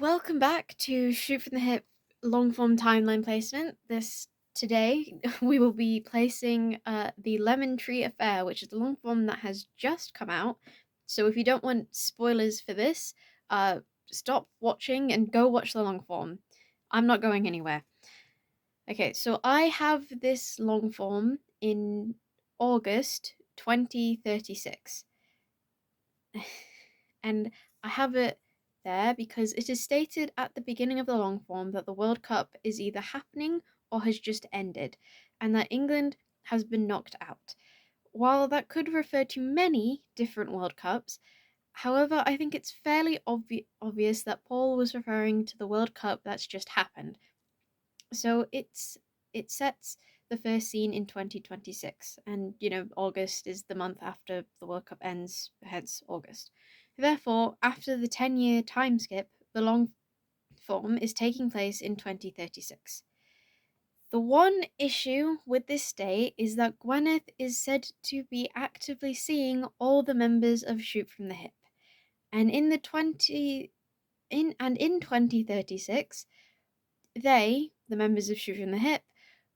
Welcome back to Shoot from the Hip Longform Timeline Placement. Today we will be placing the Lemon Tree Affair, which is the long form that has just come out. So if you don't want spoilers for this, stop watching and go watch the long form. I'm not going anywhere. Okay, so I have this long form in August 2036. And I have it there because it is stated at the beginning of the long form that the World Cup is either happening or has just ended, and that England has been knocked out. While that could refer to many different World Cups, however, I think it's fairly obvious that Paul was referring to the World Cup that's just happened. So it sets the first scene in 2026, and August is the month after the World Cup ends, hence August. Therefore, after the 10-year time skip, the long form is taking place in 2036. The one issue with this date is that Gwyneth is said to be actively seeing all the members of Shoot from the Hip, and in 2036, they, the members of Shoot from the Hip,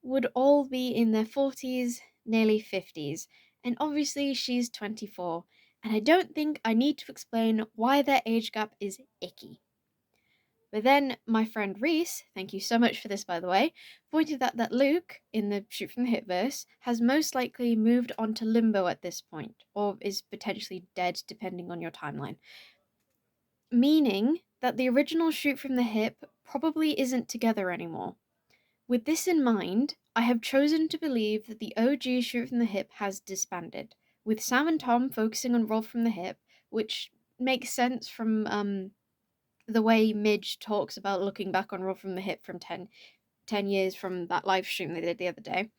would all be in their 40s, nearly 50s, and obviously she's 24, and I don't think I need to explain why their age gap is icky. But then my friend Reese, thank you so much for this by the way, pointed out that Luke, in the Shoot from the Hip verse, has most likely moved on to limbo at this point, or is potentially dead depending on your timeline. Meaning that the original Shoot from the Hip probably isn't together anymore. With this in mind, I have chosen to believe that the OG Shoot from the Hip has disbanded, with Sam and Tom focusing on Roll from the Hip, which makes sense from the way Midge talks about looking back on Roll from the Hip from 10 years from that live stream they did the other day.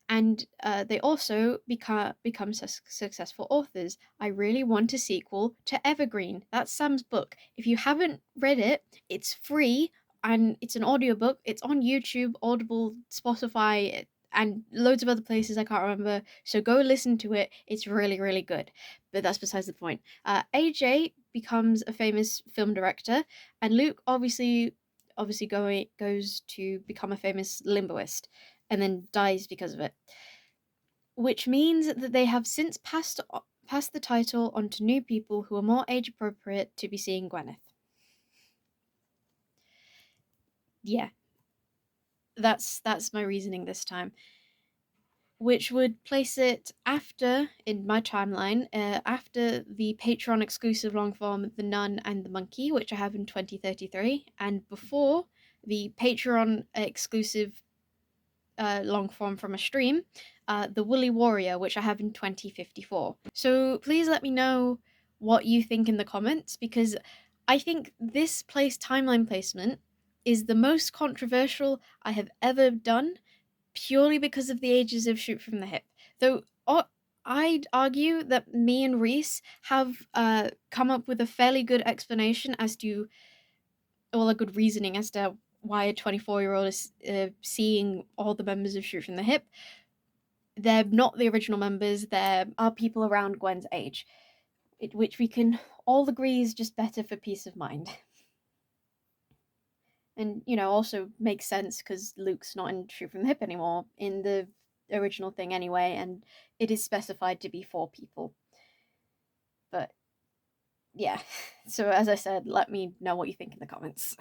And they also become successful authors. I really want a sequel to Evergreen. That's Sam's book. If you haven't read it, it's free and it's an audiobook. It's on YouTube, Audible, Spotify, and loads of other places I can't remember. So go listen to it. It's really, really good. But that's besides the point. AJ becomes a famous film director, and Luke obviously goes to become a famous limboist and then dies because of it. Which means that they have since passed the title on to new people who are more age appropriate to be seeing Gwyneth. Yeah, that's my reasoning this time. Which would place it after, in my timeline, after the Patreon exclusive long form The Nun and the Monkey, which I have in 2033, and before the Patreon exclusive long form from a stream, The Woolly Warrior, which I have in 2054. So please let me know what you think in the comments, because I think this timeline placement is the most controversial I have ever done, purely because of the ages of Shoot from the Hip. Though I'd argue that me and Reese have come up with a fairly good explanation as to, well, a good reasoning as to why a 24-year-old is seeing all the members of Shoot from the Hip. They're not the original members, there are people around Gwen's age, which we can all agree is just better for peace of mind. And, also makes sense because Luke's not in Shoot from the Hip anymore in the original thing anyway, and it is specified to be 4 people. But, yeah. So, as I said, let me know what you think in the comments.